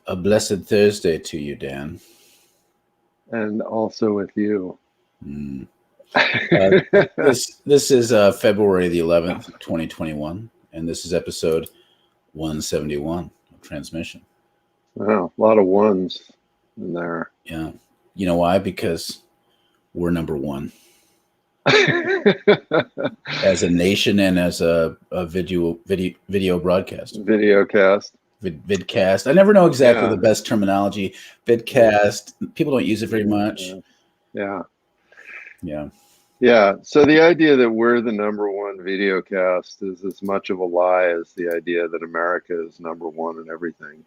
A blessed Thursday to you, Dan. And also with you. Mm. This is February the 11th, 2021, and this is episode 171 of Transmission. Wow, a lot of ones in there. Yeah. You know why? Because we're number one. As a nation and as a video broadcast. Videocast. Vidcast. I never know exactly the best terminology. Vidcast. People don't use it very much. Yeah. Yeah. So the idea that we're the number one videocast is as much of a lie as the idea that America is number one in everything.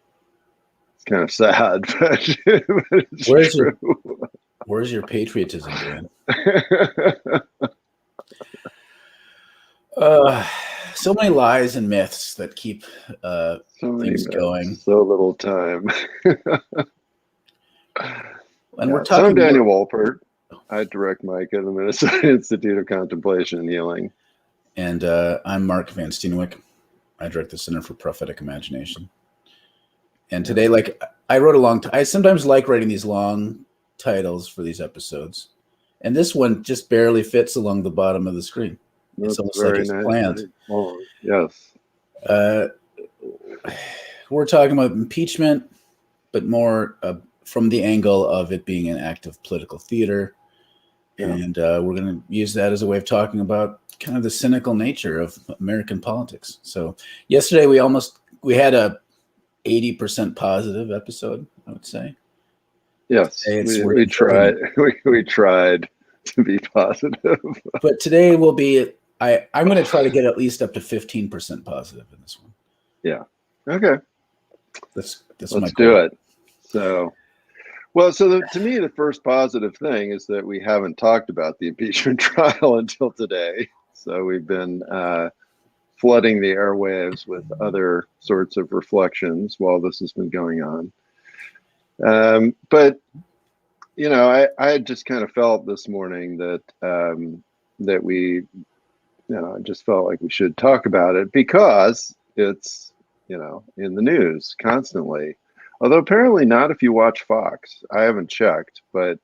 It's kind of sad, but it's true. Where's your patriotism, Dan? So many lies and myths that keep things going. So little time. And we're talking. So I'm Daniel Wolpert. I direct Mike at the Minnesota Institute of Contemplation and Healing. And I'm Mark Van Steenwyk. I direct the Center for Prophetic Imagination. And today, I sometimes like writing these long titles for these episodes. And this one just barely fits along the bottom of the screen. It's almost like it's planned. Oh, yes. We're talking about impeachment, but more from the angle of it being an act of political theater. Yeah. And we're going to use that as a way of talking about kind of the cynical nature of American politics. So yesterday we had a 80% positive episode, I would say. Yes, we tried. We tried to be positive. But today will be. I'm going to try to get at least up to 15% positive in this one. Yeah. Okay. Let's do it. So to me, the first positive thing is that we haven't talked about the impeachment trial until today. So we've been flooding the airwaves with other sorts of reflections while this has been going on. But I just kind of felt this morning that we. I just felt like we should talk about it because it's, in the news constantly. Although apparently not if you watch Fox. I haven't checked, but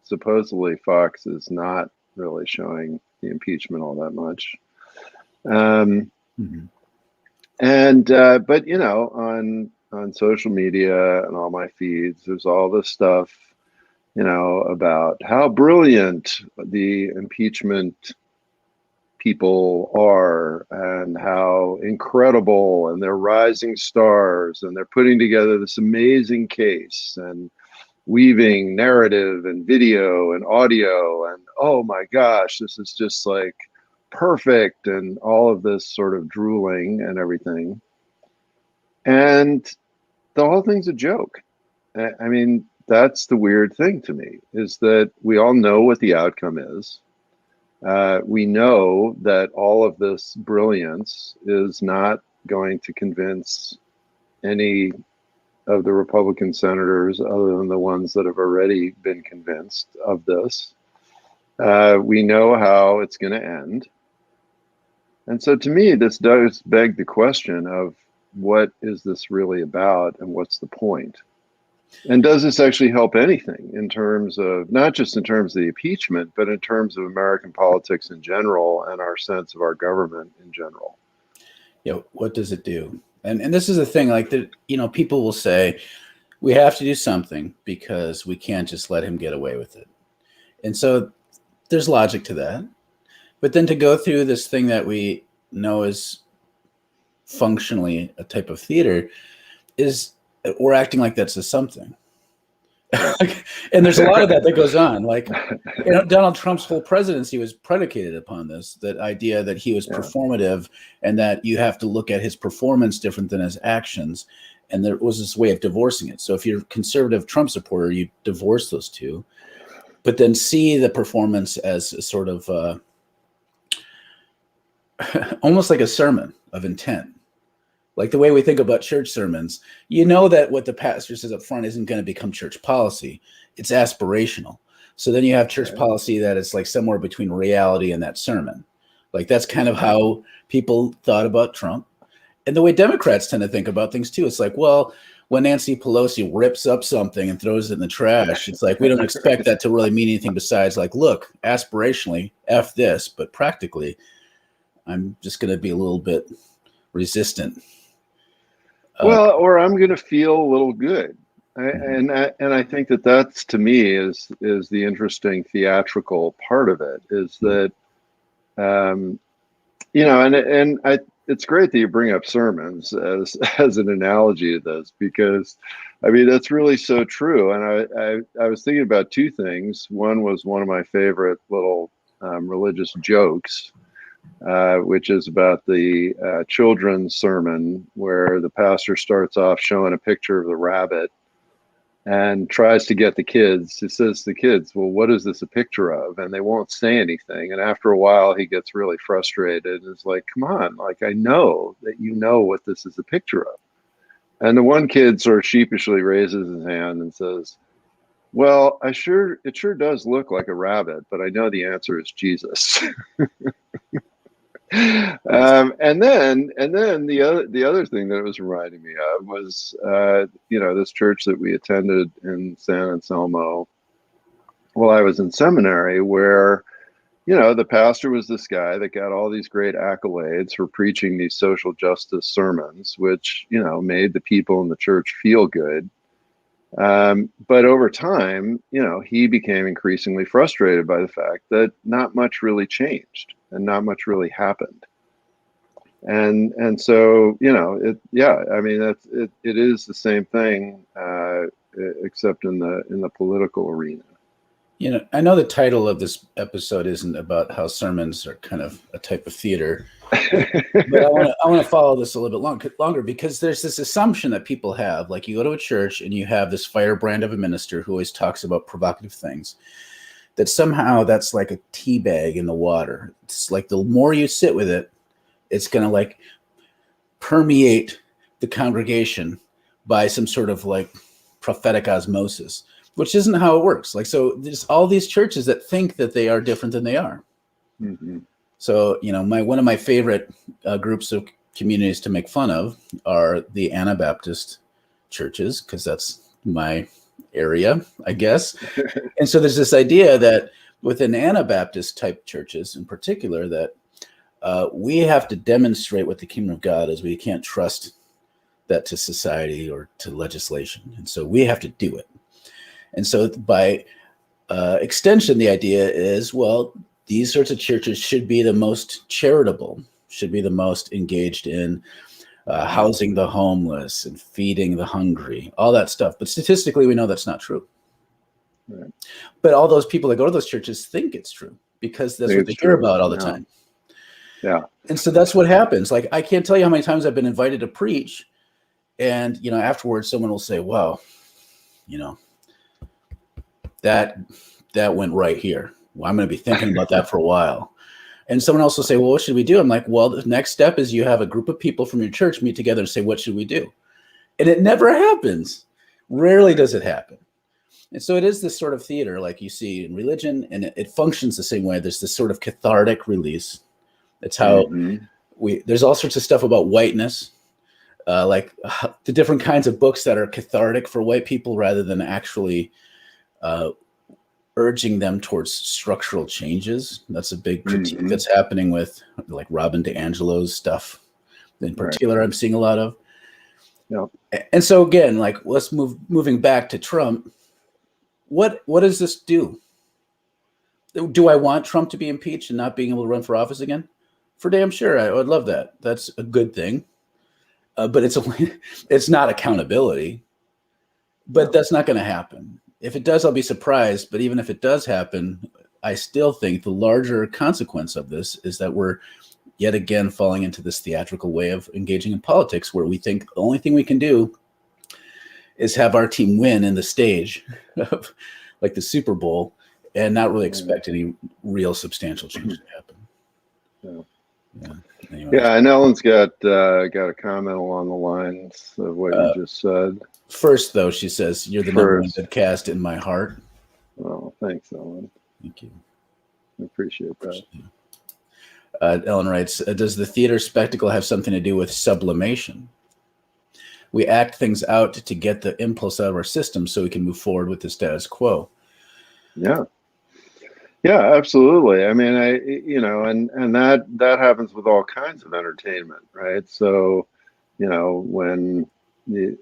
supposedly Fox is not really showing the impeachment all that much. But on social media and all my feeds, there's all this stuff, about how brilliant the impeachment people are and how incredible, and they're rising stars, and they're putting together this amazing case and weaving narrative and video and audio, and oh my gosh, this is just like perfect, and all of this sort of drooling and everything. And the whole thing's a joke. I mean, that's the weird thing to me, is that we all know what the outcome is. We know that all of this brilliance is not going to convince any of the Republican senators other than the ones that have already been convinced of this. We know how it's going to end. And so to me, this does beg the question of what is this really about and what's the point? And does this actually help anything in terms of, not just in terms of the impeachment, but in terms of American politics in general and our sense of our government in general? Yeah, what does it do? And this is the thing, people will say, we have to do something because we can't just let him get away with it. And so there's logic to that. But then to go through this thing that we know is functionally a type of theater is we're acting like that's a something. And there's a lot of that goes on. Donald Trump's whole presidency was predicated upon this, that idea that he was performative and that you have to look at his performance different than his actions. And there was this way of divorcing it. So if you're a conservative Trump supporter, you divorce those two, but then see the performance as a sort of almost like a sermon of intent. Like the way we think about church sermons, that what the pastor says up front isn't going to become church policy. It's aspirational. So then you have church policy that is like somewhere between reality and that sermon. Like that's kind of how people thought about Trump. And the way Democrats tend to think about things too. It's like, well, when Nancy Pelosi rips up something and throws it in the trash, it's like we don't expect that to really mean anything besides like, look, aspirationally, F this, but practically, I'm just going to be a little bit resistant. Well, or I'm going to feel a little good. I think that that's, to me, is the interesting theatrical part of it, is that it's great that you bring up sermons as an analogy to this, because I mean that's really so true. And I was thinking about two things. One was one of my favorite little religious jokes, which is about the children's sermon, where the pastor starts off showing a picture of the rabbit and tries to get the kids. He says to the kids, well, what is this a picture of? And they won't say anything. And after a while, he gets really frustrated and is like, come on, like, I know that you know what this is a picture of. And the one kid sort of sheepishly raises his hand and says, well, it sure does look like a rabbit, but I know the answer is Jesus. And then the other thing that it was reminding me of was this church that we attended in San Anselmo while I was in seminary, where the pastor was this guy that got all these great accolades for preaching these social justice sermons, which made the people in the church feel good. But over time, he became increasingly frustrated by the fact that not much really changed and not much really happened. And so, it is the same thing, except in the political arena. I know the title of this episode isn't about how sermons are kind of a type of theater, but I want to follow this a little bit longer, because there's this assumption that people have, like you go to a church and you have this firebrand of a minister who always talks about provocative things, that somehow that's like a tea bag in the water. It's like the more you sit with it, it's going to like permeate the congregation by some sort of like prophetic osmosis, which isn't how it works. Like, so there's all these churches that think that they are different than they are. Mm-hmm. So, one of my favorite groups of communities to make fun of are the Anabaptist churches, because that's my area, I guess. And so there's this idea that within Anabaptist type churches in particular, that we have to demonstrate what the kingdom of God is. We can't trust that to society or to legislation. And so we have to do it. And so by extension, the idea is, well, these sorts of churches should be the most charitable, should be the most engaged in housing the homeless and feeding the hungry, all that stuff. But statistically, we know that's not true. Right. But all those people that go to those churches think it's true, because that's what they hear about all the time. Yeah. And so that's what happens. Like, I can't tell you how many times I've been invited to preach, and, afterwards someone will say, well, that went right here. Well, I'm going to be thinking about that for a while. And someone else will say, well, what should we do? I'm like, well, the next step is you have a group of people from your church meet together and say, what should we do? And it never happens. Rarely does it happen. And so it is this sort of theater like you see in religion, and it functions the same way. There's this sort of cathartic release. That's how there's all sorts of stuff about whiteness, like the different kinds of books that are cathartic for white people rather than actually urging them towards structural changes. That's a big critique that's happening with like Robin DiAngelo's stuff in particular. Right. I'm seeing a lot of. Yeah. And so again, like moving back to Trump, what does this do? Do I want Trump to be impeached and not being able to run for office again? For damn sure, I would love that. That's a good thing. But it's not accountability. But that's not going to happen. If it does, I'll be surprised. But even if it does happen, I still think the larger consequence of this is that we're yet again falling into this theatrical way of engaging in politics, where we think the only thing we can do is have our team win in the stage of like the Super Bowl and not really expect any real substantial change to happen. Yeah, and Ellen's got a comment along the lines of what you just said. First, though, she says, you're the number one podcast in my heart. Oh, thanks, Ellen. Thank you. I appreciate that. Ellen writes, does the theater spectacle have something to do with sublimation? We act things out to get the impulse out of our system so we can move forward with the status quo. Yeah. Yeah, absolutely. I mean, and that happens with all kinds of entertainment, right? So, when you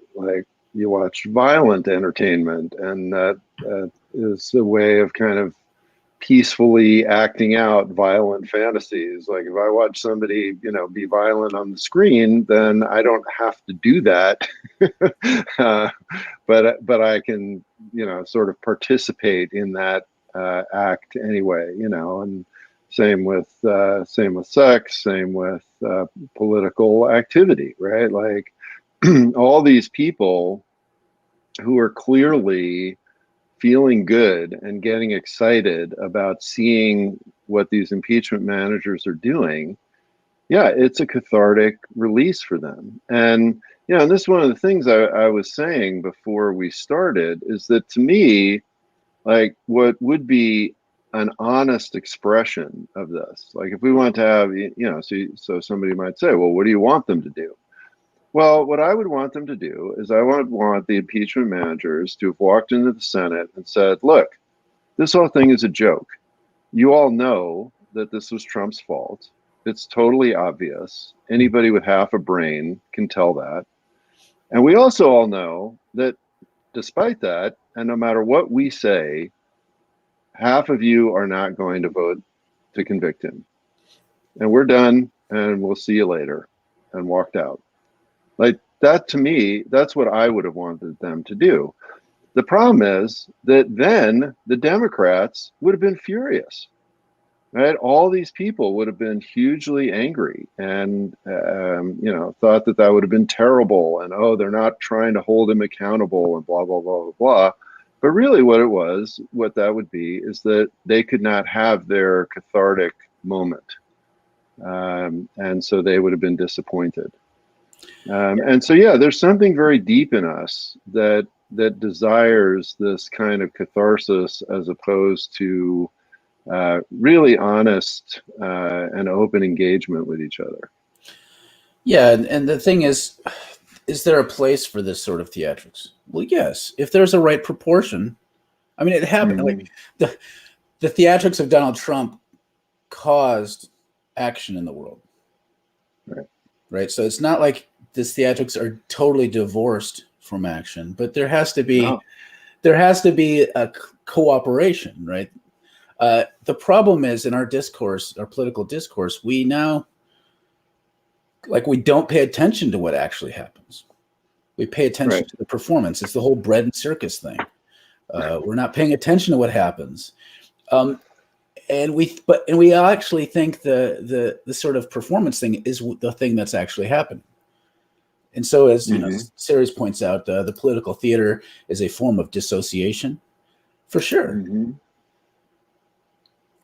watch violent entertainment, and that is a way of kind of peacefully acting out violent fantasies. Like if I watch somebody, be violent on the screen, then I don't have to do that. But I can, sort of participate in that act anyway, and same with sex, same with political activity, right? Like all these people who are clearly feeling good and getting excited about seeing what these impeachment managers are doing, yeah, it's a cathartic release for them. And and this is one of the things I was saying before we started, is that to me, like what would be an honest expression of this, like if we want to have, so somebody might say, well, what do you want them to do? Well, what I would want them to do is I would want the impeachment managers to have walked into the Senate and said, look, this whole thing is a joke. You all know that this was Trump's fault. It's totally obvious. Anybody with half a brain can tell that. And we also all know that despite that, and no matter what we say, half of you are not going to vote to convict him. And we're done, and we'll see you later, and walked out. Like that, to me, that's what I would have wanted them to do. The problem is that then the Democrats would have been furious, right? All these people would have been hugely angry and, thought that would have been terrible. And, oh, they're not trying to hold him accountable and blah, blah, blah, blah, blah. But really what that would be is that they could not have their cathartic moment. And so they would have been disappointed. And so, yeah, there's something very deep in us that desires this kind of catharsis, as opposed to really honest and open engagement with each other. Yeah, and the thing is there a place for this sort of theatrics? Well, yes, if there's a right proportion. I mean, it happened. Mm-hmm. Like the theatrics of Donald Trump caused action in the world. Right. So it's not like this theatrics are totally divorced from action, but there has to be a cooperation, right? The problem is in our discourse, our political discourse, we now we don't pay attention to what actually happens. We pay attention to the performance. It's the whole bread and circus thing. We're not paying attention to what happens. And we actually think the sort of performance thing is the thing that's actually happening. And so, as Ceres points out, the political theater is a form of dissociation, for sure. Mm-hmm.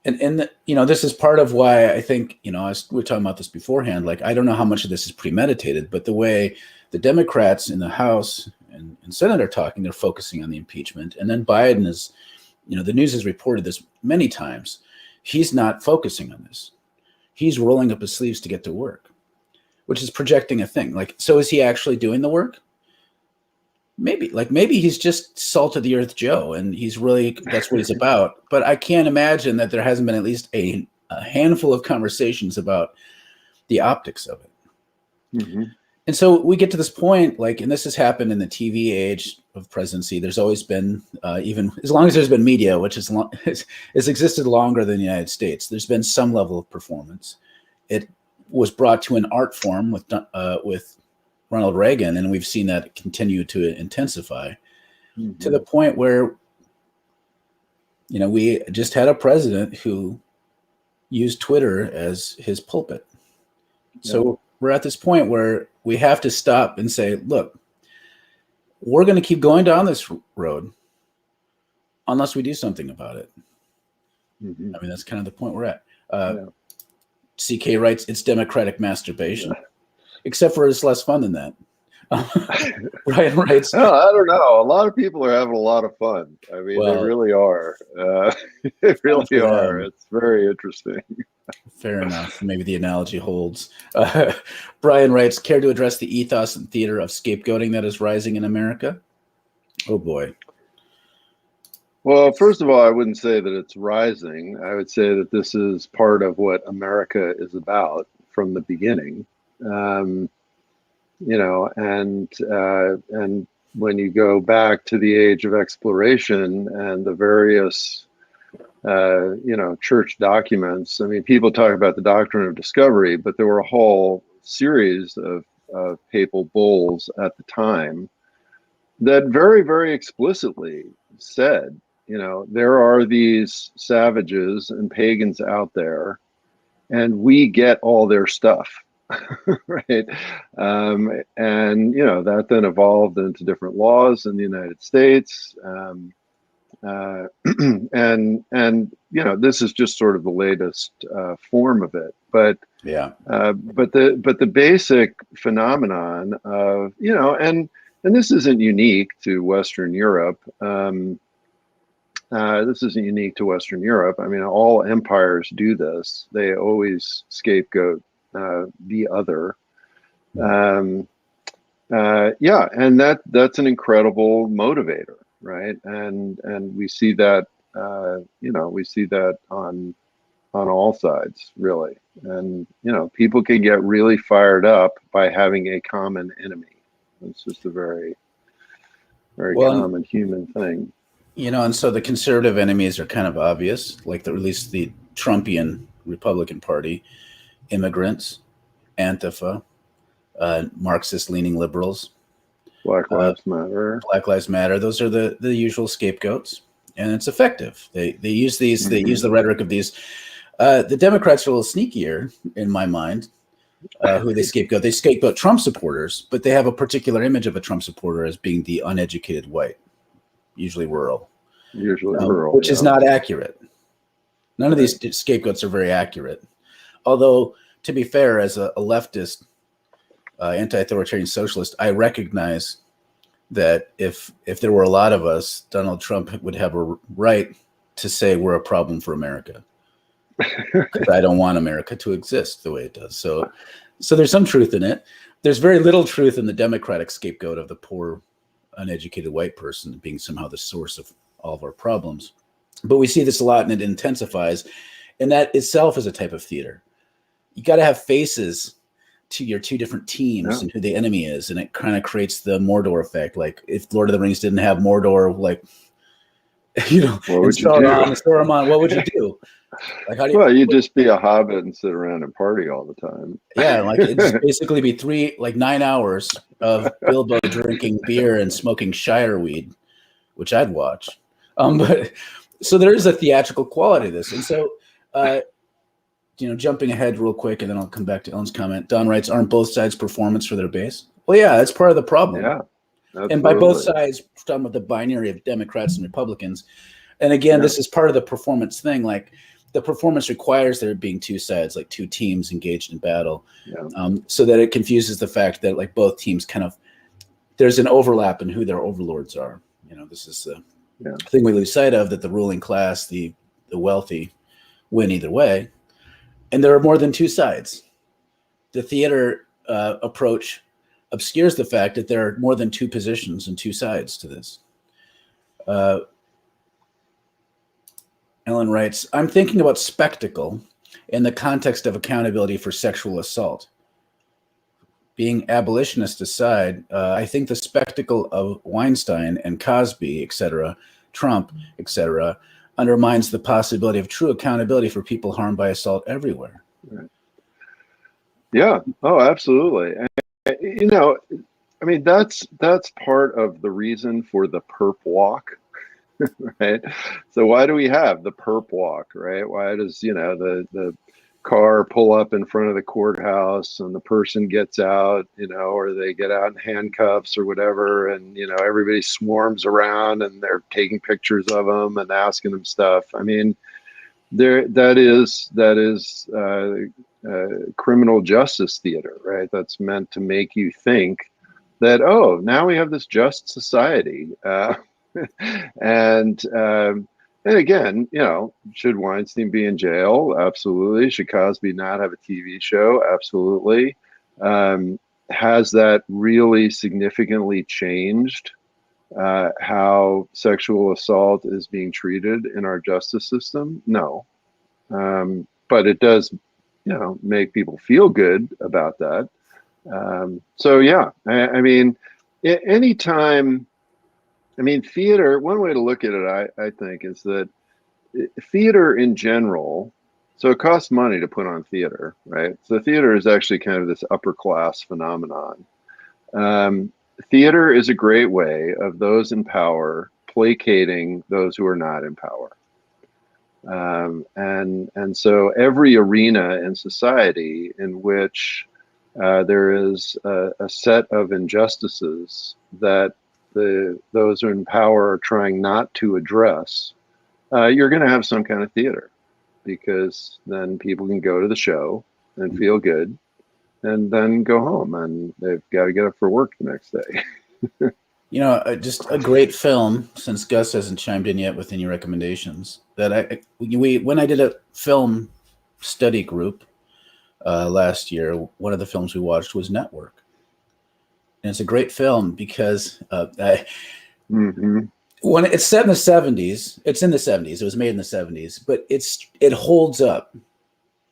And this is part of why I think, we were talking about this beforehand. Like, I don't know how much of this is premeditated, but the way the Democrats in the House and Senate are talking, they're focusing on the impeachment, and then Biden is, the news has reported this many times. He's not focusing on this. He's rolling up his sleeves to get to work, which is projecting a thing. Like, so is he actually doing the work? Maybe he's just salt of the earth Joe, and that's what he's about. But I can't imagine that there hasn't been at least a handful of conversations about the optics of it. Mm-hmm. And so we get to this point, and this has happened in the TV age of presidency. There's always been, even as long as there's been media, which has existed longer than the United States, there's been some level of performance. It was brought to an art form with Ronald Reagan, and we've seen that continue to intensify to the point where, we just had a president who used Twitter as his pulpit. Yeah. So we're at this point where we have to stop and say, look, we're going to keep going down this road unless we do something about it. Mm-hmm. I mean, that's kind of the point we're at. CK writes, it's democratic masturbation, except for it's less fun than that. Brian writes, No, I don't know. A lot of people are having a lot of fun. I mean, they well, really are. They fun really for are. them. It's very interesting. Fair enough. Maybe the analogy holds. Brian writes, care to address the ethos and theater of scapegoating that is rising in America? Oh boy. Well, first of all, I wouldn't say that it's rising. I would say that this is part of what America is about from the beginning. Um, and when you go back to the age of exploration and the various church documents. I mean, people talk about the doctrine of discovery, but there were a whole series of papal bulls at the time that very, very explicitly said, there are these savages and pagans out there, and we get all their stuff. Right. And that then evolved into different laws in the United States. Uh, and this is just sort of the latest form of it, Yeah. but the basic phenomenon of and this isn't unique to Western Europe. This isn't unique to Western Europe. I mean, all empires do this. They always scapegoat the other. Yeah, and that's an incredible motivator, right? And we see that we see that on all sides, really. And people can get really fired up by having a common enemy. It's just a very, very Well, common human thing. and so the conservative enemies are kind of obvious, like at least the Trumpian Republican Party, immigrants, Antifa, Marxist-leaning liberals, Black Lives Matter. Black Lives Matter. Those are the usual scapegoats, and it's effective. They use these. Mm-hmm. They use the rhetoric of these. The Democrats are a little sneakier in my mind. Who they scapegoat? They scapegoat Trump supporters, but they have a particular image of a Trump supporter as being the uneducated white, usually rural, which is not accurate. None of these scapegoats are very accurate. Although, to be fair, as a leftist, anti-authoritarian socialist, I recognize that if there were a lot of us, Donald Trump would have a right to say we're a problem for America. Because I don't want America to exist the way it does. So there's some truth in it. There's very little truth in the Democratic scapegoat of the poor, uneducated white person being somehow the source of all of our problems. But we see this a lot, and it intensifies. And that itself is a type of theater. You got to have faces to your two different teams and who the enemy is, and it kind of creates the Mordor effect. Like if Lord of the Rings didn't have Mordor, what would you do? Saruman, what would you do? Like, you'd just be a hobbit and sit around and party all the time. Yeah, like it'd just basically be 9 hours of Bilbo drinking beer and smoking shire weed, which I'd watch. But so there is a theatrical quality to this, and so jumping ahead real quick, and then I'll come back to Ellen's comment. Don writes, aren't both sides performance for their base? Well, yeah, that's part of the problem. Yeah, absolutely. And by both sides, we're talking about the binary of Democrats and Republicans. And again, this is part of the performance thing. Like the performance requires there being two sides, like two teams engaged in battle, so that it confuses the fact that like both teams there's an overlap in who their overlords are. This is the thing we lose sight of, that the ruling class, the wealthy, win either way. And there are more than two sides. The theater approach obscures the fact that there are more than two positions and two sides to this. Ellen writes, I'm thinking about spectacle in the context of accountability for sexual assault. Being abolitionist aside, I think the spectacle of Weinstein and Cosby, etc., Trump, etc., undermines the possibility of true accountability for people harmed by assault everywhere. Yeah. Oh, absolutely. And, I mean, that's part of the reason for the perp walk, right? So why do we have the perp walk, right? Why does, the car pull up in front of the courthouse and the person gets out, or they get out in handcuffs or whatever, and everybody swarms around and they're taking pictures of them and asking them stuff. I mean, that is criminal justice theater, right? That's meant to make you think that, oh, now we have this just society. And and again, should Weinstein be in jail? Absolutely. Should Cosby not have a TV show? Absolutely. Has that really significantly changed how sexual assault is being treated in our justice system? No. But it does, make people feel good about that. So yeah, I mean, anytime, I mean, theater, one way to look at it, I think, is that theater in general, so it costs money to put on theater, right? So theater is actually kind of this upper class phenomenon. Theater is a great way of those in power placating those who are not in power. And so every arena in society in which there is a set of injustices that those in power are trying not to address, you're going to have some kind of theater, because then people can go to the show and feel good and then go home, and they've got to get up for work the next day. Just a great film, since Gus hasn't chimed in yet with any recommendations, that when I did a film study group last year, one of the films we watched was Network. And it's a great film because when it's set in the 70s, it's in the 70s, it was made in the 70s, but it holds up.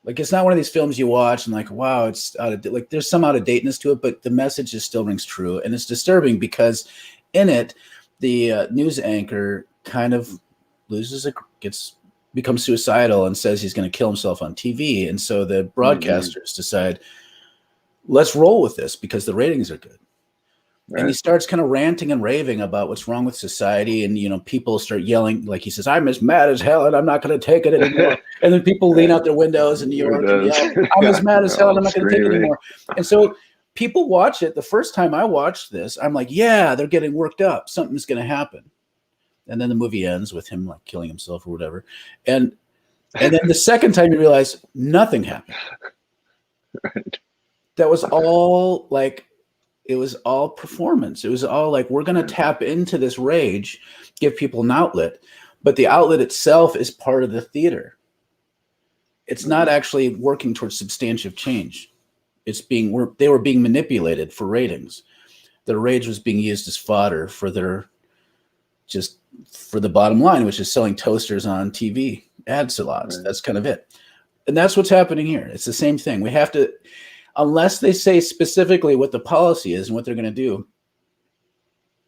Like, it's not one of these films you watch and like, wow, it's like there's some out of dateness to it, but the message just still rings true. And it's disturbing because in it, the news anchor kind of becomes suicidal and says he's going to kill himself on TV. And so the broadcasters decide, let's roll with this because the ratings are good. Right. And he starts kind of ranting and raving about what's wrong with society. And, people start yelling, like he says, I'm as mad as hell and I'm not going to take it anymore. And then people lean out their windows in New York and yell, I'm as mad as hell and I'm not going to take it anymore. And so people watch it. The first time I watched this, I'm like, yeah, they're getting worked up. Something's going to happen. And then the movie ends with him like killing himself or whatever. And then the second time you realize nothing happened. Right. That was all like, it was all performance. It was all like, we're going to tap into this rage, give people an outlet, but the outlet itself is part of the theater. It's not actually working towards substantive change. They were being manipulated for ratings. The rage was being used as fodder for the bottom line, which is selling toasters on TV ad slots. Right. That's kind of it. And that's what's happening here. It's the same thing. We have to, unless they say specifically what the policy is and what they're going to do,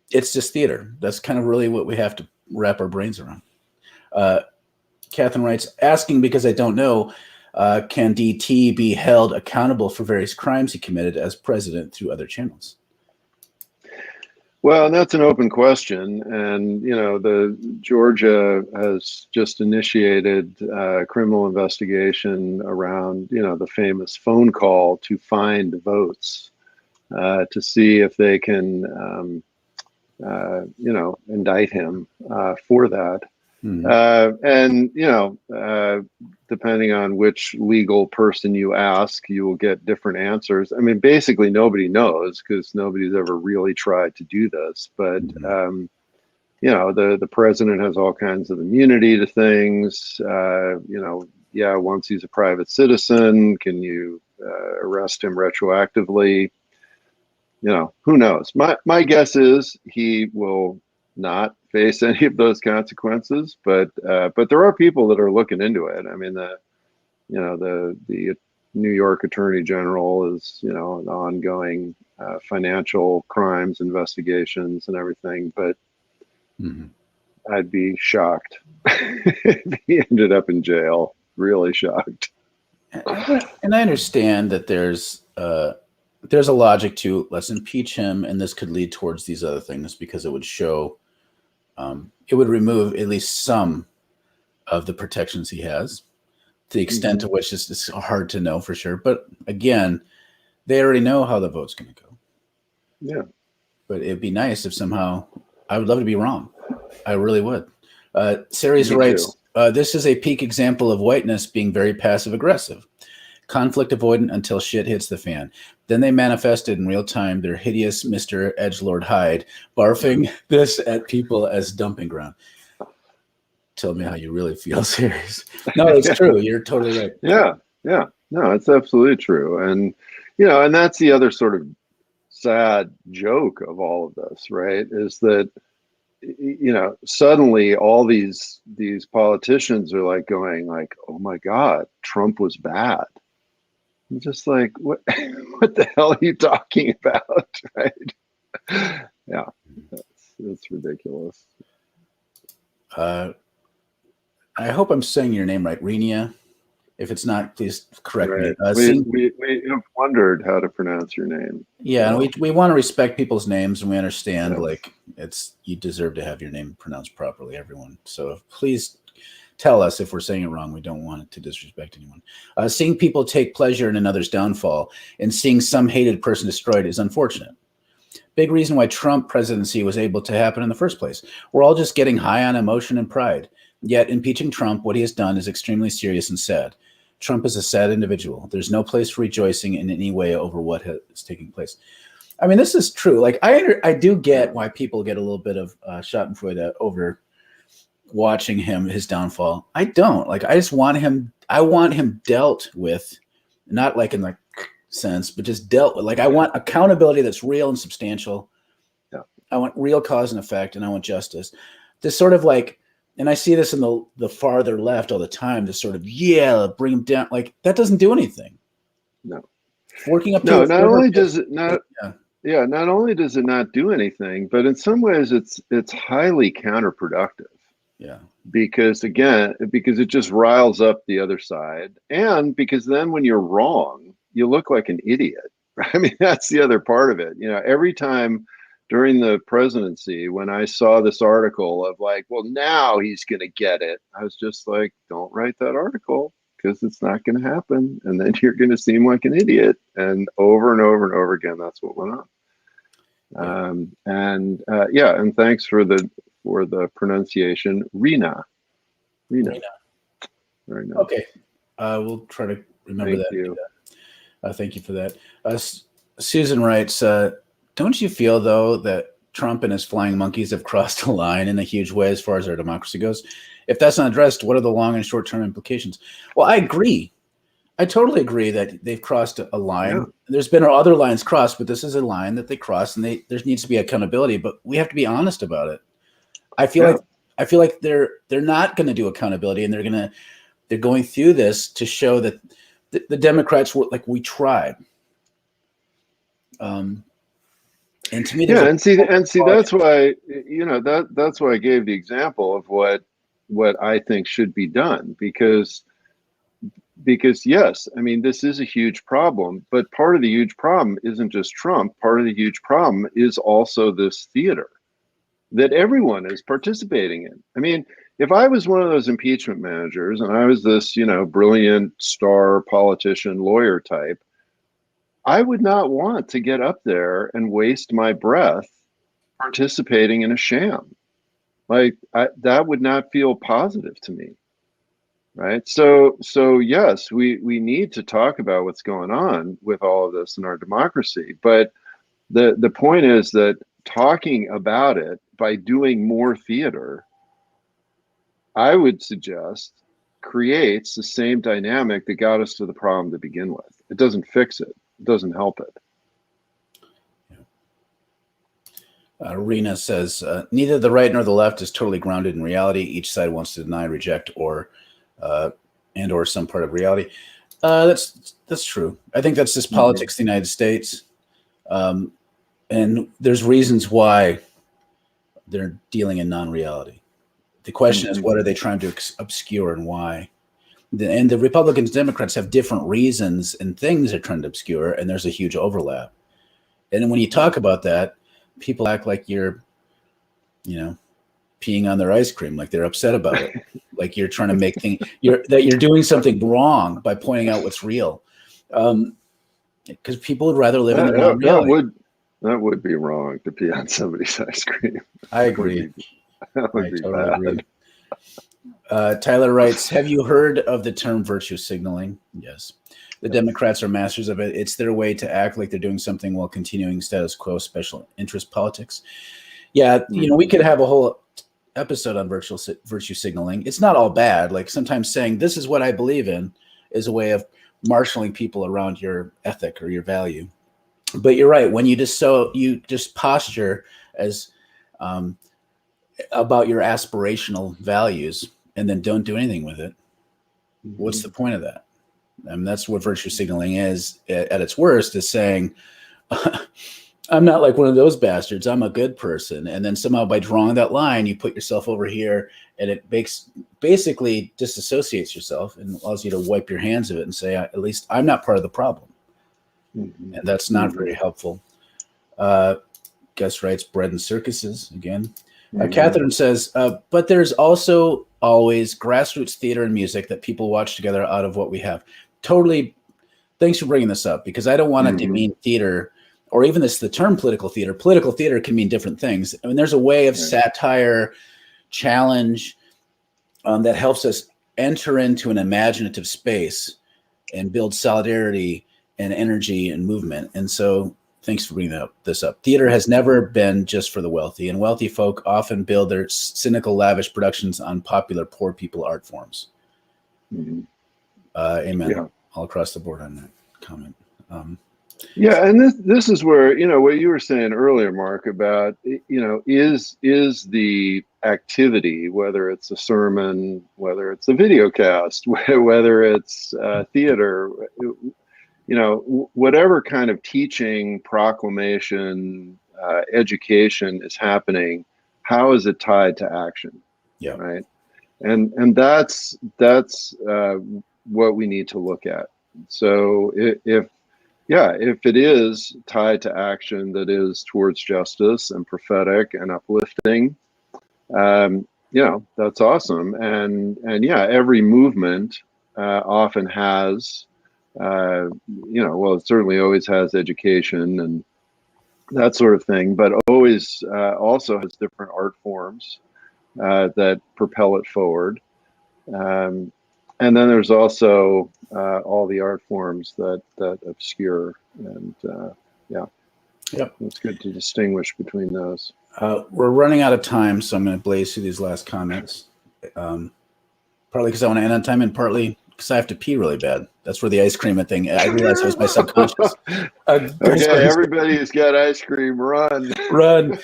it's just theater. That's kind of really what we have to wrap our brains around. Catherine writes, asking because I don't know, can DT be held accountable for various crimes he committed as president through other channels? Well, that's an open question. And, the Georgia has just initiated a criminal investigation around, the famous phone call to find votes to see if they can, indict him for that. And, depending on which legal person you ask, you will get different answers. I mean, basically nobody knows because nobody's ever really tried to do this, but, the president has all kinds of immunity to things. Once he's a private citizen, can you arrest him retroactively? Who knows? My guess is he will not face any of those consequences, but there are people that are looking into it. I mean, the New York Attorney General is, an ongoing financial crimes investigations and everything, but I'd be shocked if he ended up in jail. Really shocked. And I understand that there's a logic to, let's impeach him, and this could lead towards these other things because it would show, it would remove at least some of the protections he has, to the extent to which it's hard to know for sure. But again, they already know how the vote's going to go. Yeah. But it'd be nice if somehow, I would love to be wrong. I really would. Ceres writes, this is a peak example of whiteness being very passive aggressive. conflict avoidant until shit hits the fan. Then they manifested in real time their hideous Mr. Edgelord Hyde, barfing this at people as dumping ground. Tell me how you really feel, serious. No, it's true. You're totally right. Yeah, yeah. No, it's absolutely true. And, and that's the other sort of sad joke of all of this, right? Is that, suddenly all these politicians are like going like, oh my God, Trump was bad. I'm just like, what, what the hell are you talking about? Right. Yeah. That's ridiculous. I hope I'm saying your name right, Renia. If it's not, please correct me. We have wondered how to pronounce your name. Yeah, so. And we want to respect people's names, and we understand yes. You deserve to have your name pronounced properly, everyone. So please tell us if we're saying it wrong. We don't want it to disrespect anyone. Seeing people take pleasure in another's downfall and seeing some hated person destroyed is unfortunate. Big reason why Trump presidency was able to happen in the first place. We're all just getting high on emotion and pride. Yet impeaching Trump, what he has done is extremely serious and sad. Trump is a sad individual. There's no place for rejoicing in any way over what is taking place. I mean, this is true. Like, I do get why people get a little bit of schadenfreude over watching his downfall. I don't. Like, I just want him. I want him dealt with, not like in like sense, but just dealt with. Like, I want accountability that's real and substantial. Yeah. I want real cause and effect, and I want justice. This sort of like. And I see this in the farther left all the time, this sort of, bring him down. Like, that doesn't do anything. No. Working up to not only does it not do anything, but in some ways it's highly counterproductive. Yeah. Because it just riles up the other side. And because then when you're wrong, you look like an idiot. I mean, that's the other part of it. Every time during the presidency, when I saw this article of like, well, now he's going to get it, I was just like, don't write that article because it's not going to happen. And then you're going to seem like an idiot. And over and over and over again, that's what went on. Yeah. And thanks for the pronunciation, Rena. Very nice. Okay. We'll try to remember Thank you. Thank you for that. Susan writes, don't you feel, though, that Trump and his flying monkeys have crossed a line in a huge way as far as our democracy goes? If that's not addressed, what are the long and short-term implications? Well, I agree. I totally agree that they've crossed a line. Yeah. There's been other lines crossed, but this is a line that they crossed, and there needs to be accountability. But we have to be honest about it. I feel like they're not going to do accountability, and they're going through this to show that the Democrats were like, we tried. And to me, and see, that's why that's why I gave the example of what I think should be done because yes, I mean, this is a huge problem, but part of the huge problem isn't just Trump. Part of the huge problem is also this theater that everyone is participating in. I mean, if I was one of those impeachment managers and I was this, brilliant star politician lawyer type, I would not want to get up there and waste my breath participating in a sham. Like that would not feel positive to me. Right. So yes, we need to talk about what's going on with all of this in our democracy. But the point is that talking about it by doing more theater, I would suggest creates the same dynamic that got us to the problem to begin with. It doesn't fix it. It doesn't help it. Rena says, neither the right nor the left is totally grounded in reality. Each side wants to deny, reject, or some part of reality. That's true. I think that's just politics in the United States. And there's reasons why they're dealing in non-reality. The question is, what are they trying to obscure and why? And the Republicans, Democrats have different reasons and things they're trying to obscure, and there's a huge overlap. And when you talk about that, people act like you're, peeing on their ice cream, like they're upset about it, like you're trying to make things, that you're doing something wrong by pointing out what's real. Because people would rather live in the non-reality. That would be wrong to pee on somebody's ice cream. I agree. That would be totally bad. Agree. Tyler writes, have you heard of the term virtue signaling? Yes. The Democrats are masters of it. It's their way to act like they're doing something while continuing status quo special interest politics. Yeah, we could have a whole episode on virtue signaling. It's not all bad. Like sometimes saying this is what I believe in is a way of marshaling people around your ethic or your value. But you're right. When you just posture as about your aspirational values and then don't do anything with it, what's the point of that? And that's what virtue signaling is at its worst, is saying, I'm not like one of those bastards. I'm a good person. And then somehow by drawing that line, you put yourself over here, and it basically disassociates yourself and allows you to wipe your hands of it and say, at least I'm not part of the problem. And that's not very helpful. Guest writes, bread and circuses again. Catherine says, but there's also always grassroots theater and music that people watch together out of what we have. Totally. Thanks for bringing this up, because I don't want to demean theater, or even the term political theater. Political theater can mean different things. I mean, there's a way of satire, challenge that helps us enter into an imaginative space and build solidarity and energy and movement. And so thanks for bringing this up. Theater has never been just for the wealthy, and wealthy folk often build their cynical, lavish productions on popular poor people art forms. Amen. Yeah. All across the board on that comment. Yeah, and this is where, what you were saying earlier, Mark, about, is the activity, whether it's a sermon, whether it's a video cast, whether it's theater, whatever kind of teaching, proclamation, education is happening, how is it tied to action? Yeah. Right. And that's what we need to look at. So if it is tied to action that is towards justice and prophetic and uplifting, that's awesome. And every movement often has, it certainly always has education and that sort of thing, but always also has different art forms that propel it forward. And then there's also all the art forms that obscure, and it's good to distinguish between those. We're running out of time, so I'm going to blaze through these last comments. Partly because I want to end on time, and partly because I have to pee really bad. That's where the ice cream thing. I realized it was my subconscious. Okay, everybody's got ice cream. Run.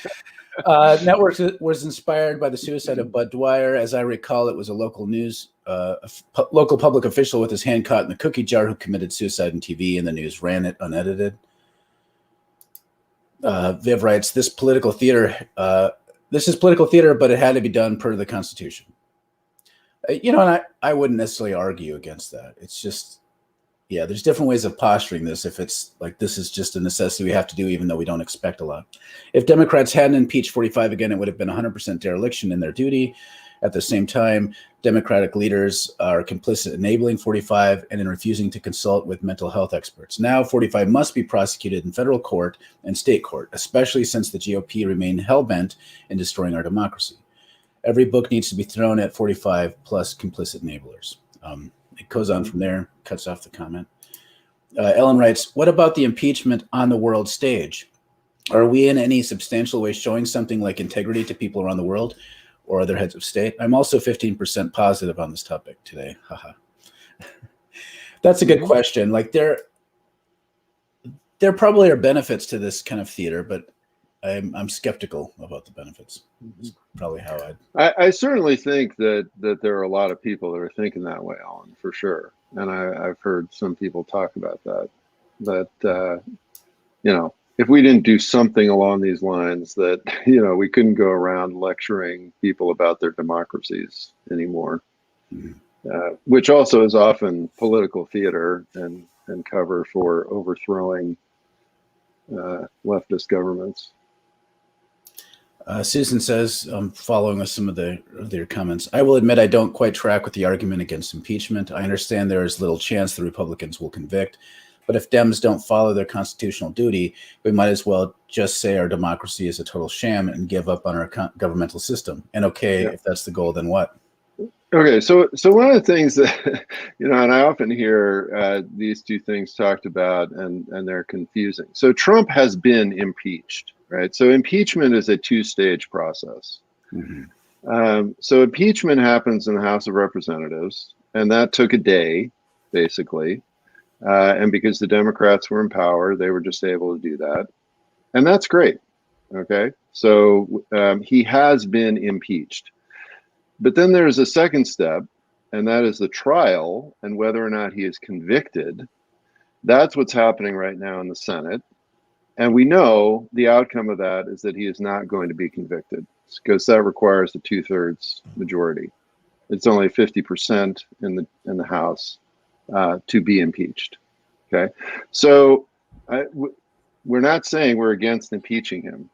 Network was inspired by the suicide of Bud Dwyer. As I recall, it was a local local public official with his hand caught in the cookie jar who committed suicide on TV, and the news ran it unedited. Viv writes, this is political theater, but it had to be done per the Constitution. And I wouldn't necessarily argue against that. It's just, there's different ways of posturing this. If it's like, this is just a necessity we have to do, even though we don't expect a lot. If Democrats hadn't impeached 45 again, it would have been 100% dereliction in their duty. At the same time, Democratic leaders are complicit in enabling 45 and in refusing to consult with mental health experts. Now, 45 must be prosecuted in federal court and state court, especially since the GOP remain hell-bent in destroying our democracy. Every book needs to be thrown at 45 plus complicit enablers. It goes on from there, cuts off the comment. Ellen writes, what about the impeachment on the world stage? Are we in any substantial way showing something like integrity to people around the world or other heads of state? I'm also 15% positive on this topic today. Haha. That's a good question. Like there probably are benefits to this kind of theater, but I'm skeptical about the benefits. That's probably how I certainly think that there are a lot of people that are thinking that way, Alan, for sure. And I've heard some people talk about that, if we didn't do something along these lines, that, we couldn't go around lecturing people about their democracies anymore, which also is often political theater and cover for overthrowing leftist governments. Susan says, following with some of their comments, I will admit I don't quite track with the argument against impeachment. I understand there is little chance the Republicans will convict, but if Dems don't follow their constitutional duty, we might as well just say our democracy is a total sham and give up on our governmental system. And if that's the goal, then what? Okay, so one of the things that and I often hear these two things talked about, and they're confusing. So Trump has been impeached, right? So impeachment is a two-stage process. Mm-hmm. So impeachment happens in the House of Representatives, and that took a day, basically. And because the Democrats were in power, they were just able to do that, and that's great. Okay, so he has been impeached. But then there's a second step, and that is the trial and whether or not he is convicted. That's what's happening right now in the Senate. And we know the outcome of that is that he is not going to be convicted because that requires a 2/3 majority. It's only 50% in the House to be impeached. Okay, so we're not saying we're against impeaching him.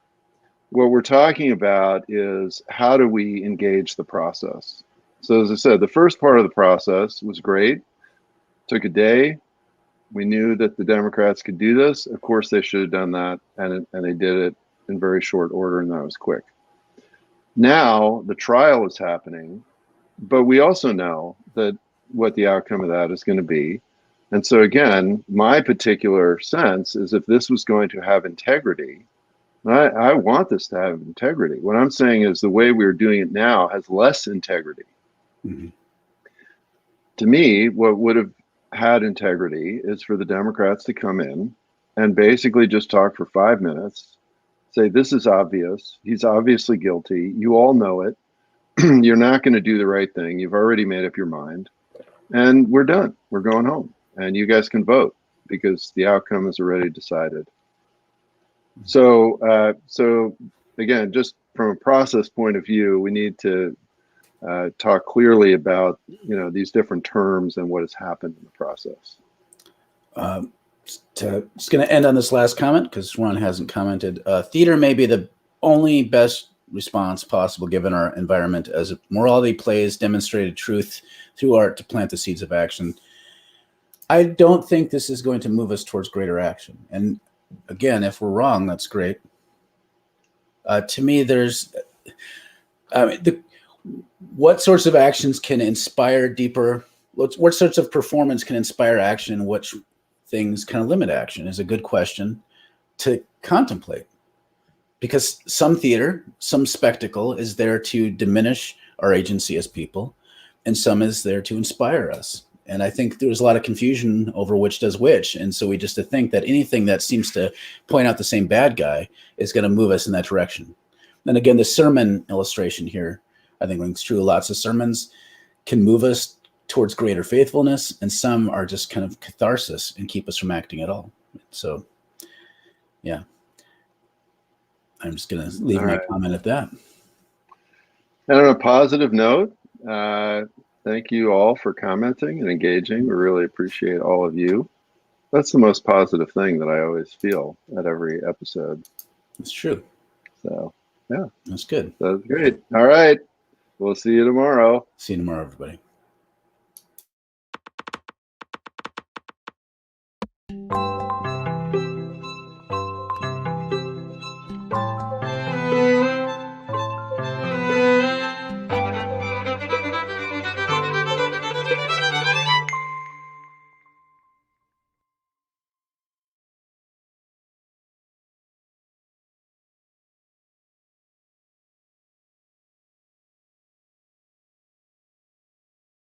What we're talking about is how do we engage the process? So as I said, the first part of the process was great. Took a day. We knew that the Democrats could do this. Of course, they should have done that, and they did it in very short order, and that was quick. Now the trial is happening, but we also know that what the outcome of that is going to be. And so again, my particular sense is if this was going to have integrity, I want this to have integrity. What I'm saying is the way we're doing it now has less integrity. Mm-hmm. To me, what would have had integrity is for the Democrats to come in and basically just talk for 5 minutes, say, this is obvious. He's obviously guilty. You all know it. You're not going to do the right thing. You've already made up your mind. And we're done. We're going home. And you guys can vote because the outcome is already decided. So again, just from a process point of view, we need to talk clearly about these different terms and what has happened in the process. Just going to end on this last comment because Ron hasn't commented. Theater may be the only best response possible given our environment, as morality plays demonstrated truth through art to plant the seeds of action. I don't think this is going to move us towards greater action. And again, if we're wrong, that's great. To me, what sorts of actions can inspire deeper? What sorts of performance can inspire action, and which things kind of limit action is a good question to contemplate. Because some theater, some spectacle is there to diminish our agency as people, and some is there to inspire us. And I think there's a lot of confusion over which does which. And so we just to think that anything that seems to point out the same bad guy is going to move us in that direction. And again, the sermon illustration here, I think rings true. Lots of sermons can move us towards greater faithfulness, and some are just kind of catharsis and keep us from acting at all. So, yeah, I'm just going to leave my comment at that. And on a positive note, thank you all for commenting and engaging. We really appreciate all of you. That's the most positive thing that I always feel at every episode. It's true. So, yeah. That's good. That's great. All right. We'll see you tomorrow. See you tomorrow, everybody.